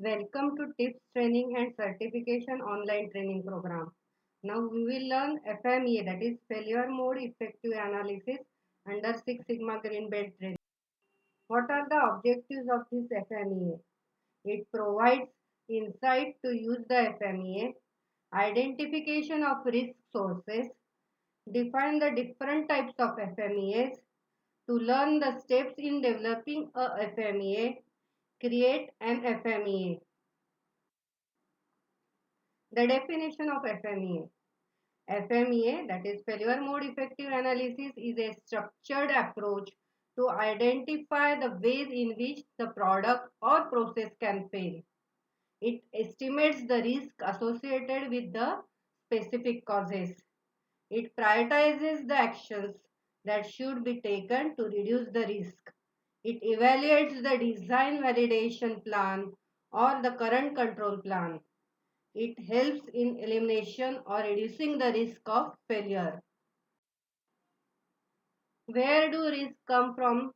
Welcome to Tips Training and Certification Online Training Program. Now we will learn FMEA, that is Failure Mode Effective Analysis under Six Sigma Green Belt Training. What are the objectives of this FMEA? It provides insight to use the FMEA, identification of risk sources, define the different types of FMEAs, to learn the steps in developing a FMEA, create an FMEA. The definition of FMEA. FMEA, that is Failure Mode Effective Analysis, is a structured approach to identify the ways in which the product or process can fail. It estimates the risk associated with the specific causes. It prioritizes the actions that should be taken to reduce the risk. It evaluates the design validation plan or the current control plan. It helps in elimination or reducing the risk of failure. Where do risks come from?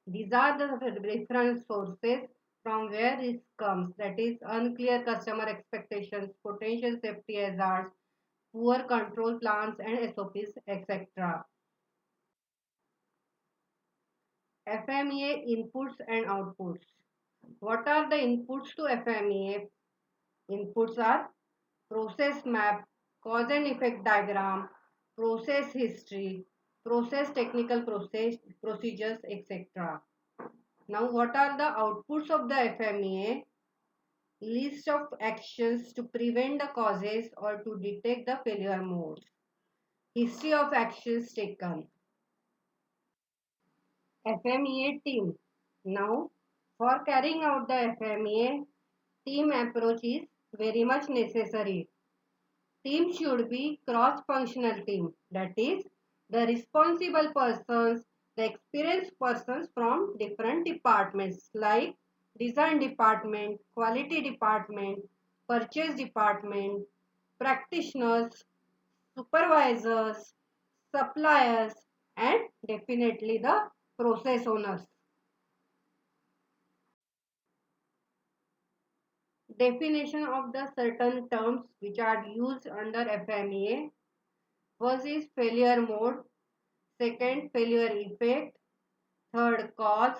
These are the different sources from where risk comes. That is unclear customer expectations, potential safety hazards, poor control plans and SOPs, etc. FMEA inputs and outputs. What are the inputs to FMEA? Inputs are process map, cause and effect diagram, process history, process technical procedures, etc. Now, what are the outputs of the FMEA? List of actions to prevent the causes or to detect the failure modes. History of actions taken. FMEA team. Now, for carrying out the FMEA, team approach is very much necessary. Team should be cross-functional team. That is, the responsible persons, the experienced persons from different departments like design department, quality department, purchase department, practitioners, supervisors, suppliers, and definitely the process owners. Definition of the certain terms which are used under FMEA. First is failure mode, second failure effect, third cause,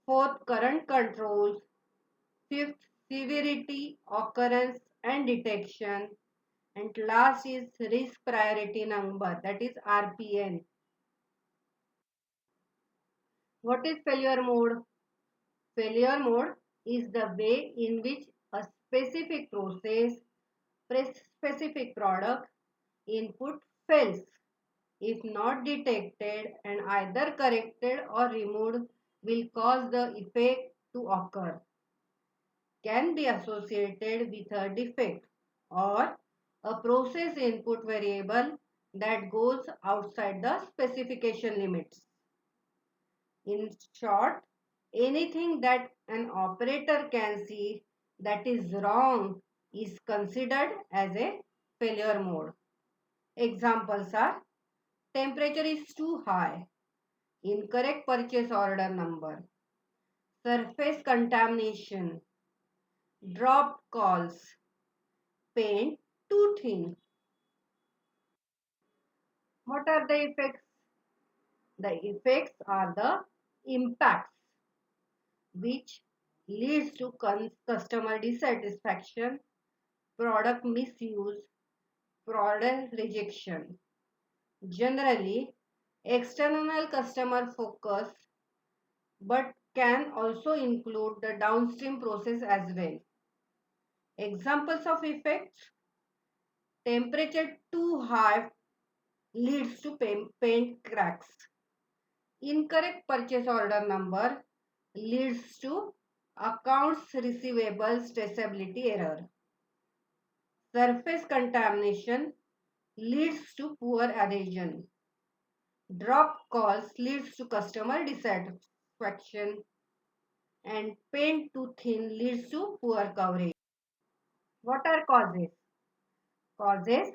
fourth current controls, fifth severity, occurrence and detection, and last is risk priority number, that is RPN. What is failure mode? Failure mode is the way in which a specific process, specific product, input fails if not detected and either corrected or removed will cause the effect to occur, can be associated with a defect or a process input variable that goes outside the specification limits. In short, anything that an operator can see that is wrong is considered as a failure mode. Examples are temperature is too high, incorrect purchase order number, surface contamination, dropped calls, paint too thin. What are the effects? The effects are the impacts which leads to customer dissatisfaction, product misuse, product rejection. Generally, external customer focus but can also include the downstream process as well. Examples of effects: temperature too high leads to paint cracks. Incorrect purchase order number leads to accounts receivables traceability error. Surface contamination leads to poor adhesion. Drop calls leads to customer dissatisfaction, and paint too thin leads to poor coverage. What are causes? Causes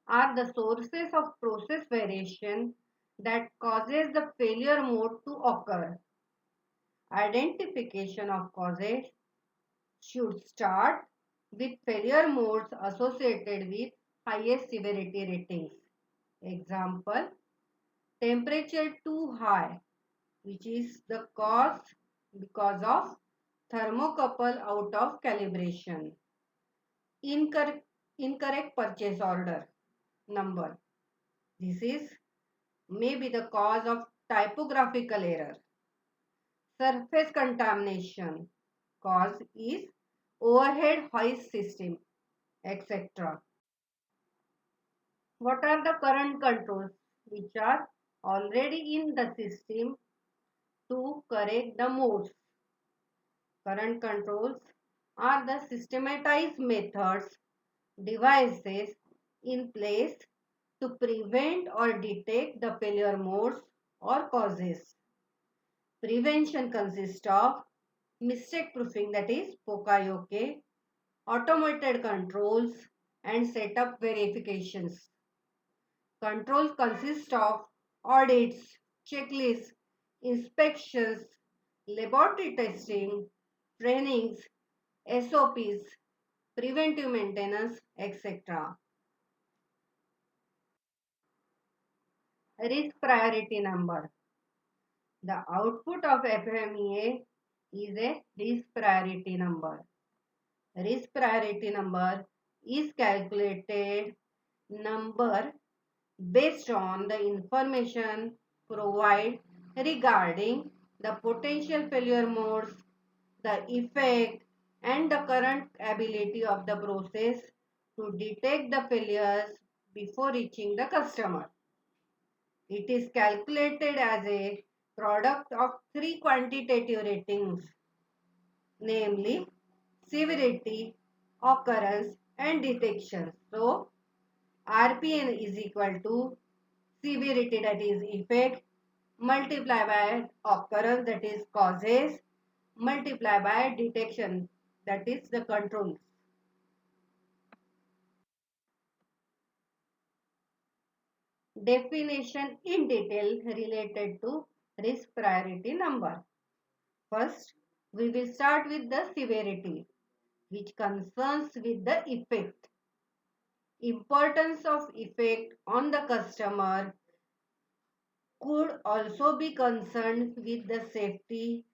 are the sources of process variation that causes the failure mode to occur. Identification of causes. should start with failure modes associated with highest severity ratings. Example, temperature too high, which is the cause because of thermocouple out of calibration. Incorrect purchase order number. This is may be the cause of typographical error. Surface contamination cause is overhead hoist system, etc. What are the current controls which are already in the system to correct the modes? Current controls are the systematized methods, devices in place to prevent or detect the failure modes or causes. Prevention consists of mistake proofing, that is Pokayoke, automated controls and setup verifications. Controls consist of audits, checklists, inspections, laboratory testing, trainings, SOPs, preventive maintenance, etc. Risk priority number. The output of FMEA is a risk priority number. Risk priority number is calculated number based on the information provided regarding the potential failure modes, the effect, and the current ability of the process to detect the failures before reaching the customer. It is calculated as a product of three quantitative ratings, namely severity, occurrence, and detection. So, RPN is equal to severity, that is effect, multiply by occurrence, that is causes, multiply by detection, that is the controls. Definition in detail related to risk priority number. First, we will start with the severity, which concerns with the effect. Importance of effect on the customer could also be concerned with the safety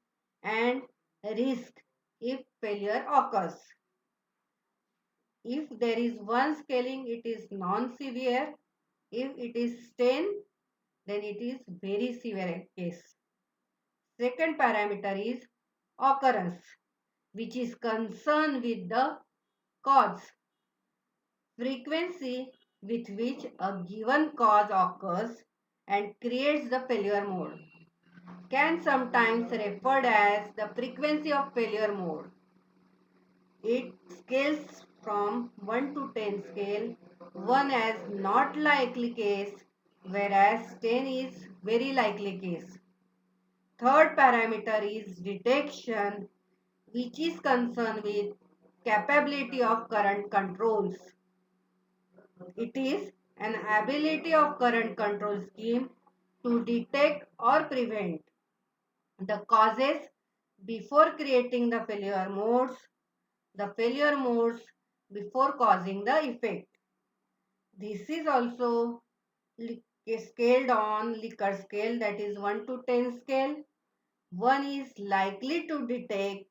and risk if failure occurs. If there is one scaling, it is non-severe. If it is 10, then it is very severe case. Second parameter is occurrence, which is concerned with the cause. Frequency with which a given cause occurs and creates the failure mode can sometimes referred as the frequency of failure mode. It scales from 1 to 10 scale. 1 as not likely case, whereas 10 is very likely case. Third parameter is detection, which is concerned with capability of current controls. It is an ability of current control scheme to detect or prevent the causes before creating the failure modes before causing the effect. This is also scaled on Likert scale, that is 1 to 10 scale. 1 is likely to detect,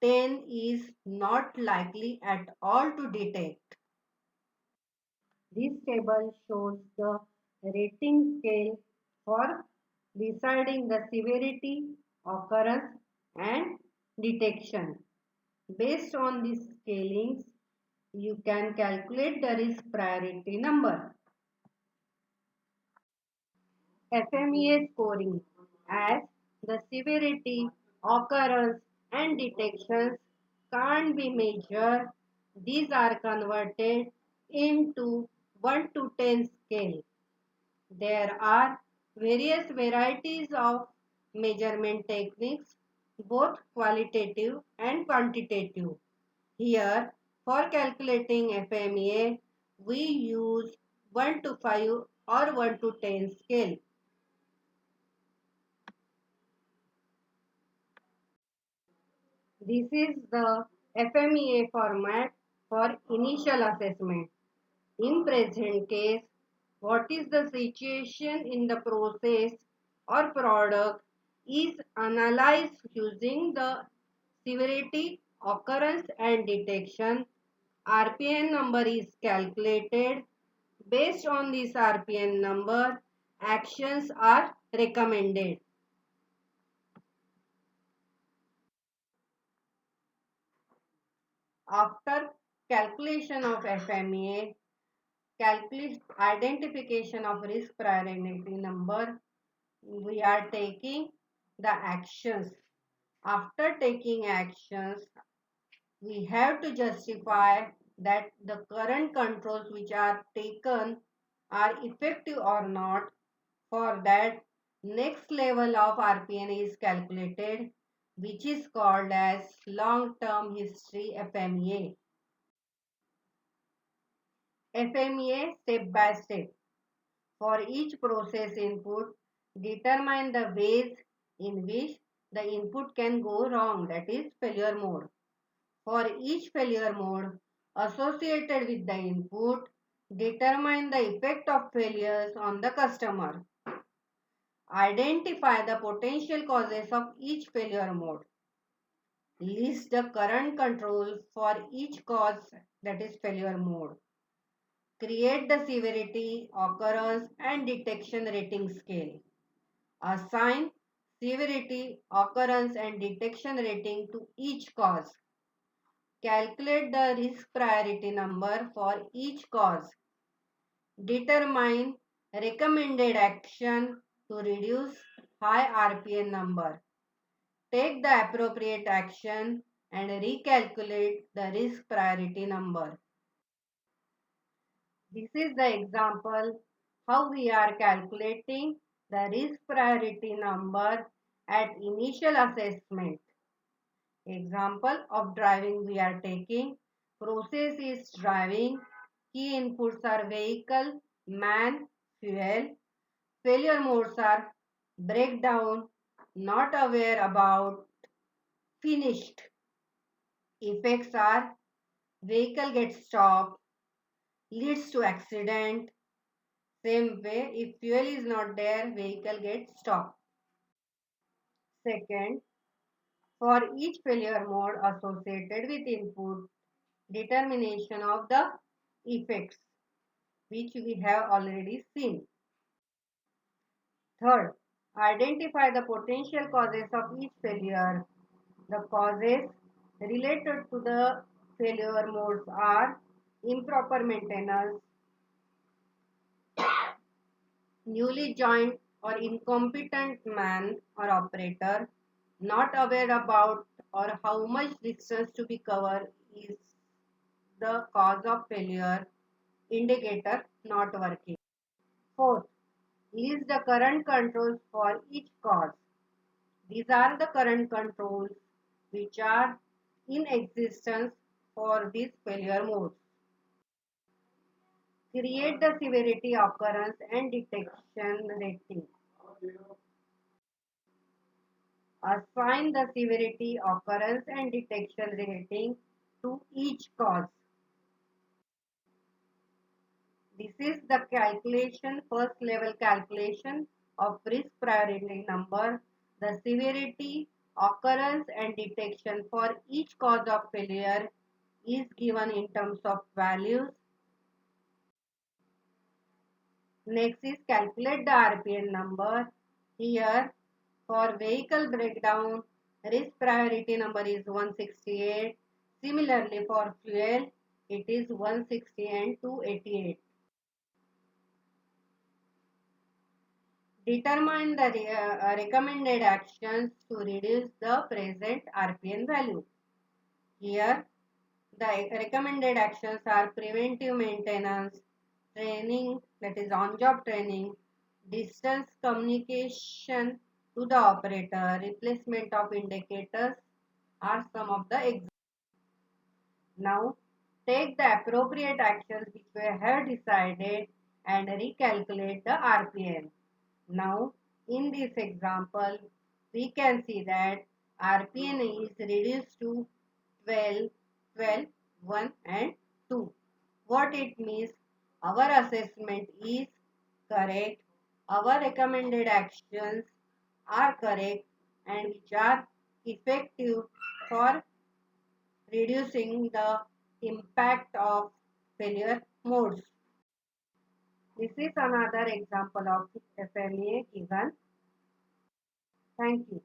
10 is not likely at all to detect. This table shows the rating scale for deciding the severity, occurrence, and detection. Based on these scalings, you can calculate the risk priority number. FMEA scoring, as the severity, occurrence, and detections can't be measured. These are converted into 1 to 10 scale. There are various varieties of measurement techniques, both qualitative and quantitative. Here, for calculating FMEA, we use 1 to 5 or 1 to 10 scale. This is the FMEA format for initial assessment. In present case, what is the situation in the process or product is analyzed using the severity, occurrence and detection. RPN number is calculated. Based on this RPN number, actions are recommended. After calculation of FMEA, identification of risk priority number, we are taking the actions. After taking actions, we have to justify that the current controls which are taken are effective or not. For that, next level of RPN is calculated, which is called as long-term history FMEA. FMEA step by step. For each process input, determine the ways in which the input can go wrong, that is failure mode. For each failure mode associated with the input, determine the effect of failures on the customer. Identify the potential causes of each failure mode. List the current controls for each cause, that is failure mode. Create the severity, occurrence and detection rating scale. Assign severity, occurrence and detection rating to each cause. Calculate the risk priority number for each cause. Determine recommended action to reduce high RPN number. Take the appropriate action and recalculate the risk priority number. This is the example how we are calculating the risk priority number at initial assessment. Example of driving we are taking. Process is driving. Key inputs are vehicle, man, fuel. Failure modes are breakdown, not aware about, finished. Effects are vehicle gets stopped, leads to accident. Same way, if fuel is not there, vehicle gets stopped. Second, for each failure mode associated with input, determination of the effects, which we have already seen. Third, identify the potential causes of each failure. The causes related to the failure modes are improper maintenance, newly joined or incompetent man or operator, not aware about or how much distance to be covered is the cause of failure, indicator not working. Fourth, list the current controls for each cause. These are the current controls which are in existence for these failure modes. Create the severity, occurrence and detection rating. Assign the severity, occurrence and detection rating to each cause. This is the calculation, first level calculation of risk priority number. The severity, occurrence and detection for each cause of failure is given in terms of values. Next is calculate the RPN number. Here for vehicle breakdown, risk priority number is 168. Similarly for fuel, it is 160 and 288. Determine the recommended actions to reduce the present RPN value. Here, the recommended actions are preventive maintenance, training, that is on-job training, distance communication to the operator, replacement of indicators are some of the examples. Now, take the appropriate actions which we have decided and recalculate the RPN. Now, in this example, we can see that RPN is reduced to 12 12, 1 and 2. What it means? Our assessment is correct, our recommended actions are correct and which are effective for reducing the impact of failure modes. This is another example of FMEA given. Thank you.